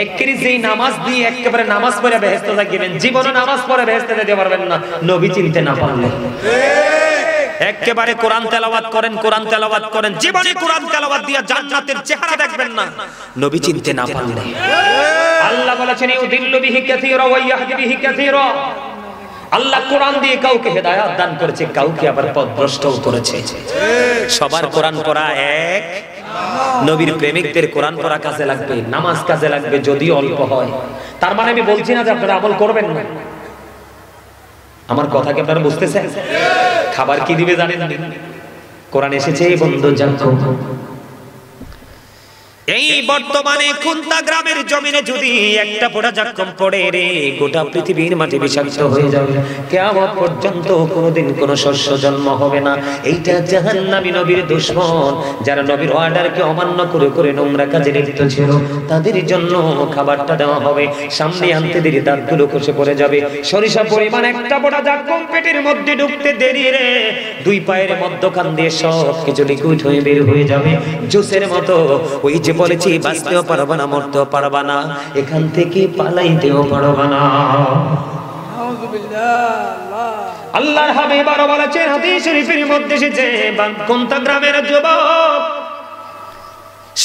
একেবারে যেই নামাজ দিয়ে একেবারে নামাজ পড়ে বেহেশতে যাবেন, জীবনে নামাজ পড়ে বেহেশতে যেতে পারবেন না নবী চিনতে না পারলে। একেবারে কোরআন তেলাওয়াত করেন, জীবনে কোরআন তেলাওয়াত দিয়ে জান্নাতের চেহারা দেখবেন না নবী চিনতে না পারলে। আল্লাহ বলেছেন ইউদিল্লু বিহি কাসীরা ওয়া ইয়াহদি বিহি কাসীরা। আল্লাহ কোরআন দিয়ে কাউকে হেদায়েত দান করেছে, কাউকে আবার পথভ্রষ্টও করেছে। সবার কোরআন পড়া এক, নবীর প্রেমিকদের কোরআন পড়া কাজে লাগবে, নামাজ কাজে লাগবে, যদি অল্প হয়। তার মানে আমি বলছি না যে আপনারা আমল করবেন না। আমার কথা কি আপনারা বুঝতেছেন? খাবার কি দিবে জানেন? কোরআন এসেছে বন্ধু জানো, এই বর্তমানে খুলনা গ্রামের জমিনে যদি একটা পোড়া জাক্কম পড়ে রে, গোটা পৃথিবীর মাটি বিষাক্ত হয়ে যাবে। কিয়ামত পর্যন্ত কোনোদিন কোনো শস্য জন্ম হবে না। এইটা জাহান্নামী নবীর দুশমন, যারা নবীর অর্ডারকে অমান্য করে করে নোংরা কাজে লিপ্ত ছিল, তাদের জন্য খাবারটা দেওয়া হবে। সামনে আনতে দেরি দাঁতগুলো খসে পড়ে যাবে। সরিষা পরিমাণ একটা পোড়া জাক্কম পেটের মধ্যে ঢুকতে দেরি রে, দুই পায়ের মধ্যখান দিয়ে সব কিছু লিকুইড হয়ে বের হয়ে যাবে জুসের মতো। ওই যে বলেছি বাঁচতেও পারবা না, মরতেও পারবা না, এখান থেকে পালাইতেও পারবা না। আল্লাহর হাবিব আরো বলেছেন হাদিস শরীফের মধ্যে এসেছে, কোনটা গ্রামের যুবক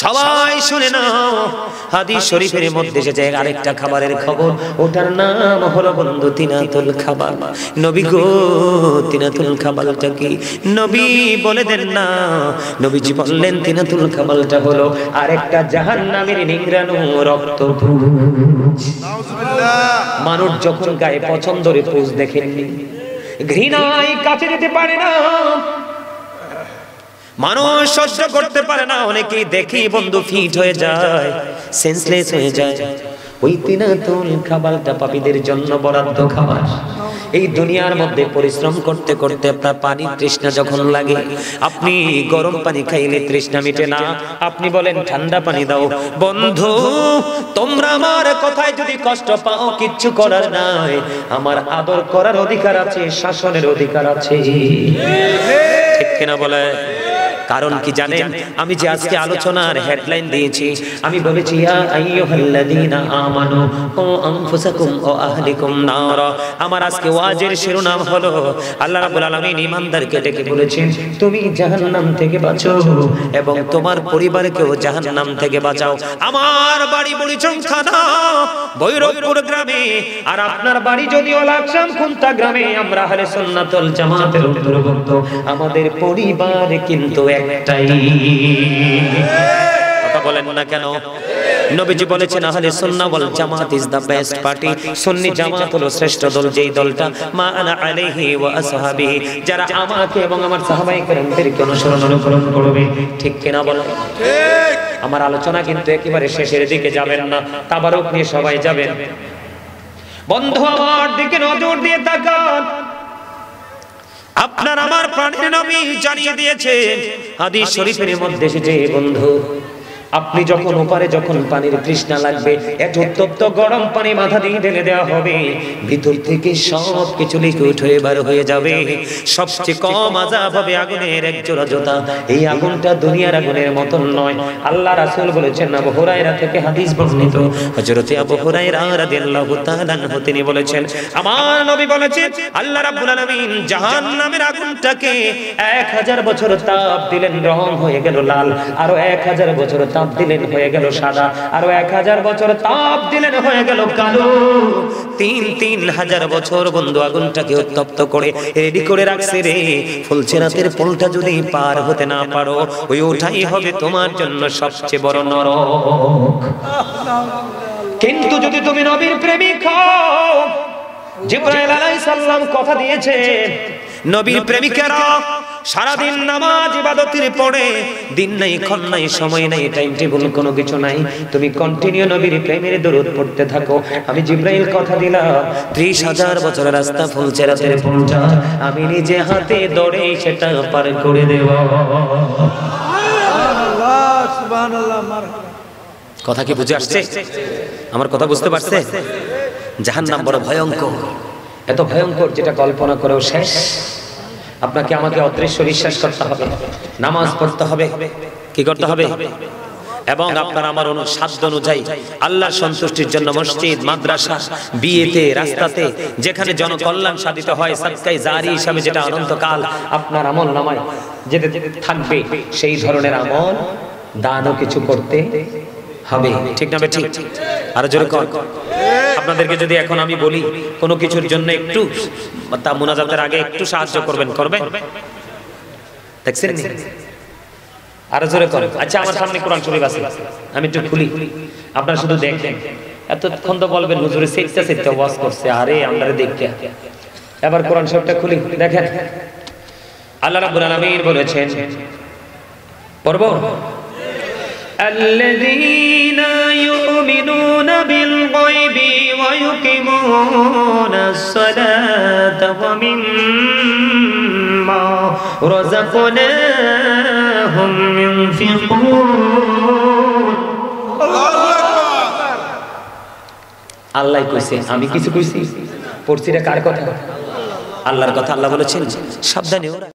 সবাই শুনে নাও, হাদিস শরীফের মধ্যে এসেছে আরেকটা খাবারের খবর, ওটার নাম হলো বন্ধু তিনাতুল খাবার। নবী গো তিনাতুল খাবারটা কি? নবী বলে দেন না। নবীজি বললেন তিনাতুল খাবারটা হলো আরেকটা জাহান্নামের নিংড়ানো রক্ত পুঁজ। মানুষ যখন গায়ে পছন্দের পুঁজ দেখেননি, ঘৃণায় কাছে যেতে পারে না, মানুষ সহ্য করতে পারে না, অনেকেই দেখি বন্ধু ফিট হয়ে যায়, সেন্সলেস হয়ে যায়। ওই তিনাতুল খাবারটা পাপীদের জন্য বরাদ্দ খাবার। এই দুনিয়ার মধ্যে পরিশ্রম করতে করতে আপনার পানির তৃষ্ণা যখন লাগে, আপনি গরম পানি খাইলে তৃষ্ণা মিটে না, আপনি বলেন ঠান্ডা পানি দাও। বন্ধু তোমরা আমার কথায় যদি কষ্ট পাও, কিচ্ছু করার নাই, আমার আদর করার অধিকার আছে, শাসনের অধিকার আছে, ঠিক কিনা বলে? কারণ কি জানেন? আমি যে আজকে আলোচনার হেডলাইন দিয়েছি, আমি বলেছি ইয়া আইয়ুহাল্লাযীনা আমানু ও আনফুসাকুম ও আহলিকুম নার। আমার আজকে ওয়াজের শিরোনাম হলো আল্লাহ রাব্বুল আলামিন ঈমানদারকে ডেকে বলেছেন তুমি জাহান্নাম থেকে বাঁচো এবং তোমার পরিবারকেও জাহান্নাম থেকে বাঁচাও। আমার বাড়ি বুড়িচং থানা ভৈরবপুর গ্রামে, আর আপনার বাড়ি যদিও লাকসাম খুলনা গ্রামে। আমরা আহলে সুন্নাত ওয়াল জামাতের অন্তর্ভুক্ত, আমাদের পরিবার কিন্তু একটাই। কথা বলেন না কেন? নবীজি বলেছেন আহলে সুন্নাহ ওয়াল জামাত ইজ দা বেস্ট পার্টি। সুন্নি জামাত হলো শ্রেষ্ঠ দল, যেই দলটা মা আনা আলাইহি ওয়া আসহাবি, যারা আমাকে এবং আমার সাহাবায়ে কেরামদেরকে অনুসরণ করবে। ঠিক কিনা বলেন? ঠিক। আমার আলোচনা কিন্তু একেবারে শেষের দিকে যাবেন না, তাবারুক নিয়ে সবাই যাবেন। বন্ধু আমার দিকে নজর দিয়ে তাকান। আপনার আমার প্রাণের নবী জানিয়ে দিয়েছে হাদিস শরীফের মধ্যে এসেছে, বন্ধু আপনি যখন ওপারে যখন পানির তৃষ্ণা লাগবে, এত উত্তপ্ত গরম পানি মাথা দিয়ে ঢেলে দেওয়া হবে, ভিতর থেকে সব কিছু লিকুইড হয়ে বার হয়ে যাবে। সবচেয়ে কম আযাব হবে আগুনের এক জোড়া জুতা। এই আগুনটা দুনিয়ার আগুনের মতন নয়। আল্লাহ রাসূল বলেছেন, আবু হুরায়রা থেকে হাদিস বর্ণিত, হযরতে আবু হুরায়রা রাদিয়াল্লাহু তাআলা আনহু তিনি বলেছেন, আমার নবী বলেছেন আল্লাহ রাব্বুল আলামিন জাহান্নামের আগুনটাকে 1000 বছর তাপ দিলেন, রং হয়ে গেল লাল, আরো 1000 বছর তাপ দিলেন হয়ে গেল সাদা, আরো 1000 বছর তাপ দিলেন হয়ে গেল কালো। 3000 বছর বন্ধু আগুনটাকে উত্তপ্ত করে রেডি করে রাখছে রে। ফুলছেরাতের পোলটা যদি পার হতে না পারো, ওই ওঠাই হবে তোমার জন্য সবচেয়ে বড় নরক। কিন্তু যদি তুমি নবীর প্রেমিক হও, জিবরাইল আলাইহিস সালাম কথা দিয়েছেন, নবীর প্রেমিকেরা সারাদিন নামাজ ইবাদতের পড়ে, দিন নাই ক্ষণ নাই সময় নাই টাইম টেবিল কোনো কিছু নাই, তুমি কন্টিনিউ নবীর প্রেমের দরুদ পড়তে থাকো। আমি জিবরাইল কথা দিলাম 30,000 বছরের রাস্তা ফুলছেরাতের পোলটা আমি নিজে হাতে দৌড়ে সেটা পার করে দেব। সুবহানাল্লাহ সুবহানাল্লাহ। কথা কি বুঝে আসছে? আমার কথা বুঝতে পারছে? জাহান্নাম বড় ভয়ঙ্কর, এত ভয়ঙ্কর যেটা কল্পনা করেও শেষ। আপনাকে আমাকে অদৃশ্য বিশ্বাস করতে হবে, নামাজ পড়তে হবে, কি করতে হবে? এবং আপনার আমার সাধ্য অনুযায়ী আল্লাহর সন্তুষ্টির জন্য মসজিদ, মাদ্রাসা, বিয়েতে, রাস্তাতে যেখানে জনকল্যাণ সাধিত হয়, সাদকায়ে জারি হিসাবে যেটা অনন্তকাল আপনার আমল নামায় যেতে থাকবে, সেই ধরনের আমল দানও কিছু করতে হবে। ঠিক না ঠিক? আর জোরে কর। আপনাদেরকে যদি এখন আমি বলি কোনো কিছুর জন্য একটু তা মুনাজাতের আগে একটু সাহায্য করবেন, করবেন? দেখছেন নি? আর জোরে কর। আচ্ছা, আমার সামনে কোরআন শরীফ আছে, আমি একটু খুলি, আপনারা শুধু দেখেন। এতক্ষণ তো বলবেন হুজুরে সেটা সেটা ওয়াজ করছে, আরে আমরা দেখতে। এবার কোরআন শরীফটা খুলি, দেখেন আল্লাহ রাব্বুল আলামিন বলেছেন, পড়ব, الذين يؤمنون بالغيب ويقيمون الصلاة ومما رزقناهم ينفقون। আল্লাহ কইছে, আমি কিছু কইছি? পড়ছি, এটা কার কথা? আল্লাহর কথা। আল্লাহ বলেছেন সাবধানে ওরা